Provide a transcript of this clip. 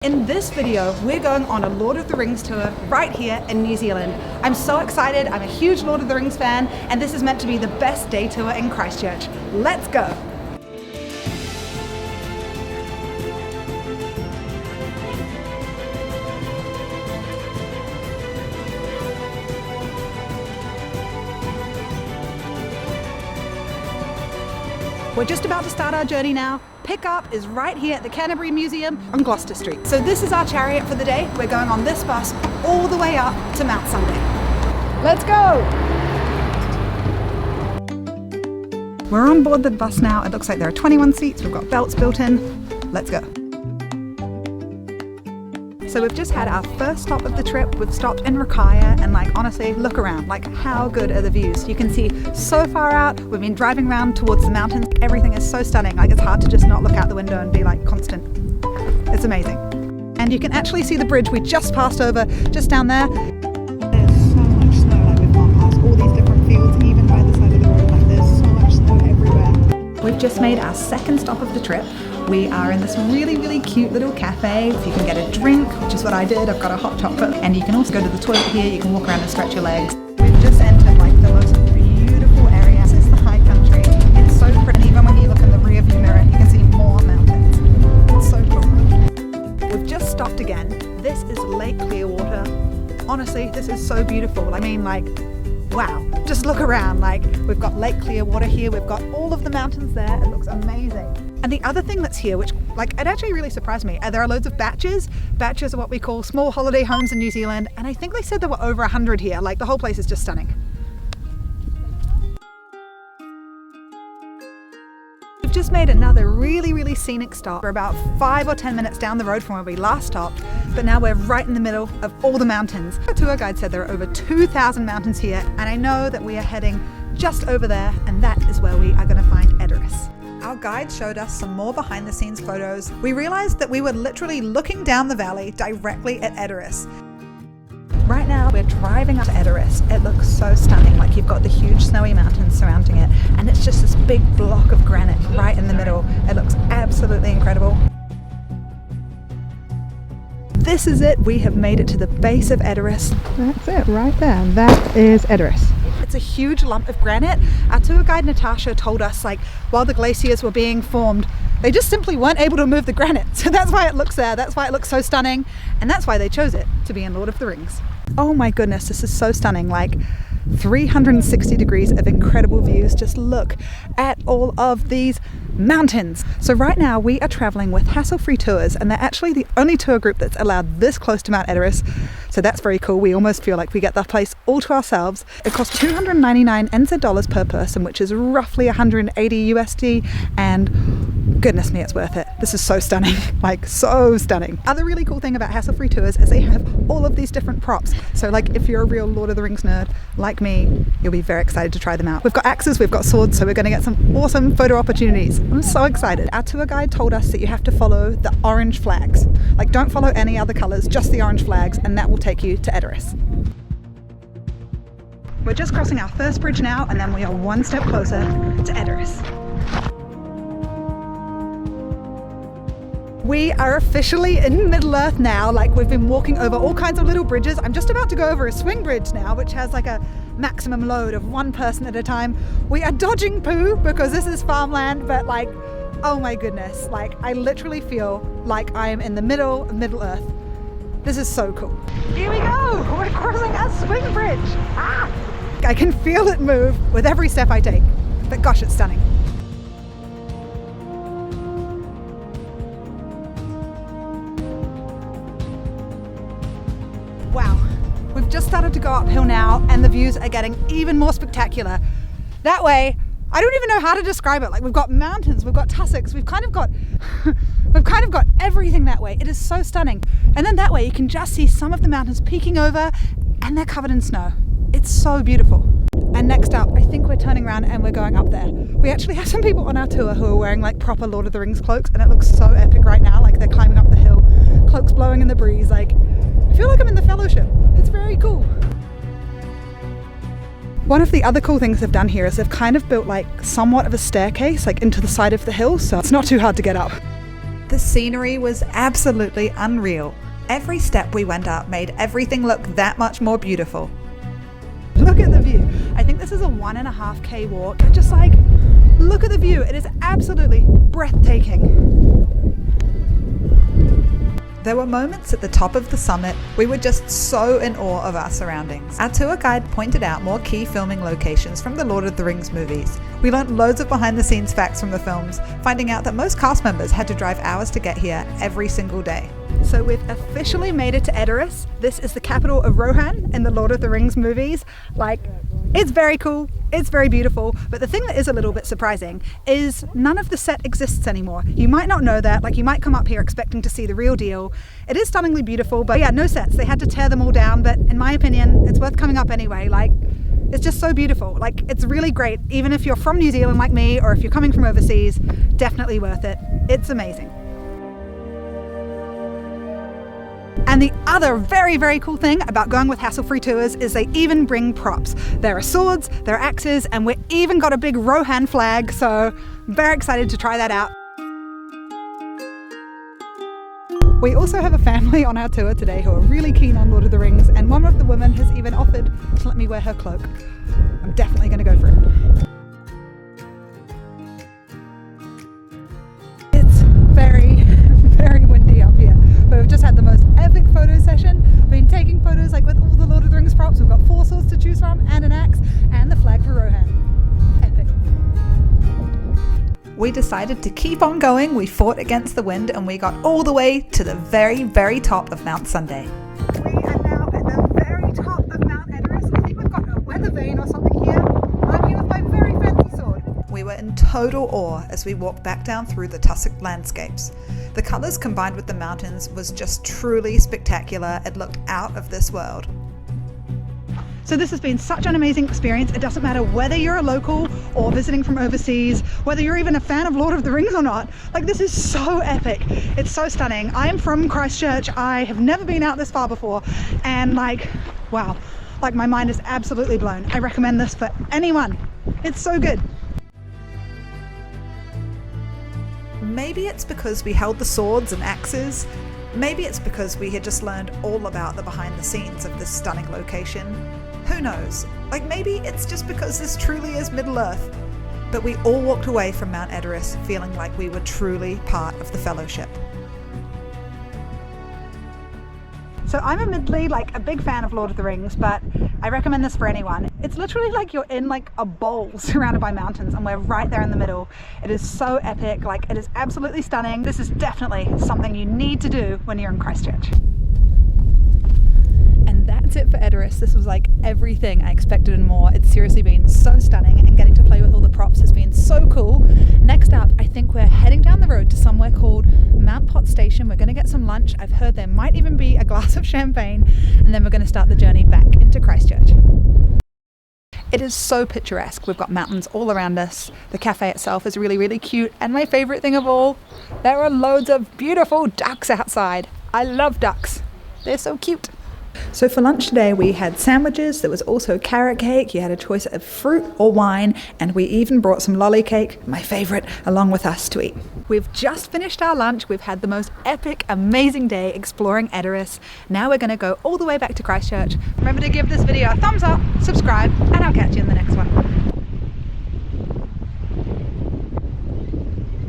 In this video, we're going on a Lord of the Rings tour right here in New Zealand. I'm so excited, I'm a huge Lord of the Rings fan, and this is meant to be the best day tour in Christchurch. Let's go! We're just about to start our journey now. Pickup is right here at the Canterbury Museum on Gloucester Street. So this is our chariot for the day. We're going on this bus all the way up to Mount Sunday. Let's go! We're on board the bus now. It looks like there are 21 seats. We've got belts built in. Let's go. So we've just had our first stop of the trip. We've stopped in Rakaia and honestly, look around. How good are the views? You can see so far out. We've been driving around towards the mountains. Everything is so stunning. It's hard to just not look out the window and be constant. It's amazing. And you can actually see the bridge we just passed over just down there. There's so much snow. We've gone past all these different fields, even by the side of the road. There's so much snow everywhere. We've just made our second stop of the trip. We are in this really cute little cafe. If you can get a drink, which is what I did, I've got a hot chocolate. And you can also go to the toilet here, you can walk around and stretch your legs. We've just entered the most beautiful area. This is the high country. It's so pretty. Even when you look in the rear view mirror, you can see more mountains. It's so cool. We've just stopped again. This is Lake Clearwater. Honestly, this is so beautiful. Wow. Just look around. We've got Lake Clearwater here. We've got all of the mountains there. It looks amazing. And the other thing that's here, which it actually really surprised me, there are loads of batches. Batches are what we call small holiday homes in New Zealand. And I think they said there were over 100 here. The whole place is just stunning. We've just made another really scenic stop. We're about 5 or 10 minutes down the road from where we last stopped, but now we're right in the middle of all the mountains. Our tour guide said there are over 2,000 mountains here, and I know that we are heading just over there, and that is where we are going to find Edoras. Our guide showed us some more behind the scenes photos. We realized that we were literally looking down the valley directly at Edoras. Right now we're driving up to Edoras. It looks so stunning. You've got the huge snowy mountains surrounding it, and it's just this big block of granite right in the middle. It looks absolutely incredible. This is it. We have made it to the base of Edoras. That's it right there. That is Edoras. It's a huge lump of granite. Our tour guide Natasha told us while the glaciers were being formed, they just simply weren't able to move the granite. So that's why it looks there. That's why it looks so stunning. And that's why they chose it to be in Lord of the Rings. Oh my goodness, this is so stunning. 360 degrees of incredible views. Just look at all of these mountains. So right now we are traveling with Hassle-Free Tours, and they're actually the only tour group that's allowed this close to Mount Edoras. So that's very cool. We almost feel like we get the place all to ourselves. It costs 299 NZ dollars per person, which is roughly 180 USD, and goodness me, it's worth it. This is so stunning, so stunning. Other really cool thing about Hassle-Free Tours is they have all of these different props. So if you're a real Lord of the Rings nerd like me, you'll be very excited to try them out. We've got axes, we've got swords, so we're going to get some awesome photo opportunities. I'm so excited. Our tour guide told us that you have to follow the orange flags. Don't follow any other colors, just the orange flags, and that will take you to Edoras. We're just crossing our first bridge now, and then we are one step closer to Edoras. We are officially in Middle-earth now. We've been walking over all kinds of little bridges. I'm just about to go over a swing bridge now, which has a maximum load of one person at a time. We are dodging poo because this is farmland, but oh my goodness, I literally feel like I am in the middle of Middle-earth. This is so cool. Here we go, we're crossing a swing bridge. I can feel it move with every step I take, but gosh, it's stunning. Wow, we've just started to go uphill now, and the views are getting even more spectacular. That way, I don't even know how to describe it. We've got mountains, we've got tussocks, we've kind of got everything that way. It is so stunning. And then that way you can just see some of the mountains peeking over, and they're covered in snow. It's so beautiful. And next up, I think we're turning around and we're going up there. We actually have some people on our tour who are wearing proper Lord of the Rings cloaks, and it looks so epic right now. They're climbing up the hill, cloaks blowing in the breeze. I feel like I'm in the Fellowship. It's very cool. One of the other cool things they've done here is they've kind of built somewhat of a staircase into the side of the hill, so it's not too hard to get up. The scenery was absolutely unreal. Every step we went up made everything look that much more beautiful. Look at the view. I think this is a 1.5K walk, and just like, look at the view. It is absolutely breathtaking. There were moments at the top of the summit we were just so in awe of our surroundings. Our tour guide pointed out more key filming locations from the Lord of the Rings movies. We learnt loads of behind the scenes facts from the films, finding out that most cast members had to drive hours to get here every single day. So we've officially made it to Edoras. This is the capital of Rohan in the Lord of the Rings movies. Like, it's very cool, it's very beautiful, but the thing that is a little bit surprising is none of the set exists anymore. You might not know that, like you might come up here expecting to see the real deal. It is stunningly beautiful, but yeah, no sets. They had to tear them all down, but in my opinion, it's worth coming up anyway. Like, it's just so beautiful. Like, it's really great. Even if you're from New Zealand like me, or if you're coming from overseas, definitely worth it. It's amazing. And the other very, very cool thing about going with hassle-free tours is they even bring props. There are swords, there are axes, and we've even got a big Rohan flag, so I'm very excited to try that out. We also have a family on our tour today who are really keen on Lord of the Rings, and one of the women has even offered to let me wear her cloak. I'm definitely going to go for it. It's very, very windy up here. But we've just had the most epic photo session. We've been taking photos like with all the Lord of the Rings props. We've got 4 swords to choose from and an axe and the flag for Rohan. Epic. We decided to keep on going. We fought against the wind and we got all the way to the very, very top of Mount Sunday. We are now at the very top of Mount Edoras. I think we've got a weather vane or something here. I'm here with my very fancy sword. We were in total awe as we walked back down through the tussock landscapes. The colours combined with the mountains was just truly spectacular. It looked out of this world. So this has been such an amazing experience. It doesn't matter whether you're a local or visiting from overseas, whether you're even a fan of Lord of the Rings or not. Like, this is so epic. It's so stunning. I am from Christchurch. I have never been out this far before. And like, wow, like my mind is absolutely blown. I recommend this for anyone. It's so good. Maybe it's because we held the swords and axes. Maybe it's because we had just learned all about the behind the scenes of this stunning location. Who knows? Like, maybe it's just because this truly is Middle-earth. But we all walked away from Mount Edoras feeling like we were truly part of the fellowship. So I'm admittedly like a big fan of Lord of the Rings, but I recommend this for anyone. It's literally like you're in like a bowl surrounded by mountains and we're right there in the middle. It is so epic, like it is absolutely stunning. This is definitely something you need to do when you're in Christchurch. And that's it for Edoras. This was like everything I expected and more. It's seriously been so stunning, and getting to play with all the props has been so cool. Next up, I think we're heading down the road to somewhere called Mount Pot Station. We're going to get some lunch. I've heard there might even be a glass of champagne, and then we're going to start the journey back into Christchurch. It is so picturesque. We've got mountains all around us. The cafe itself is really, really cute. And my favorite thing of all, there are loads of beautiful ducks outside. I love ducks. They're so cute. So for lunch today we had sandwiches, there was also carrot cake, you had a choice of fruit or wine, and we even brought some lolly cake, my favourite, along with us to eat. We've just finished our lunch, we've had the most epic, amazing day exploring Edoras. Now we're going to go all the way back to Christchurch. Remember to give this video a thumbs up, subscribe, and I'll catch you in the next one.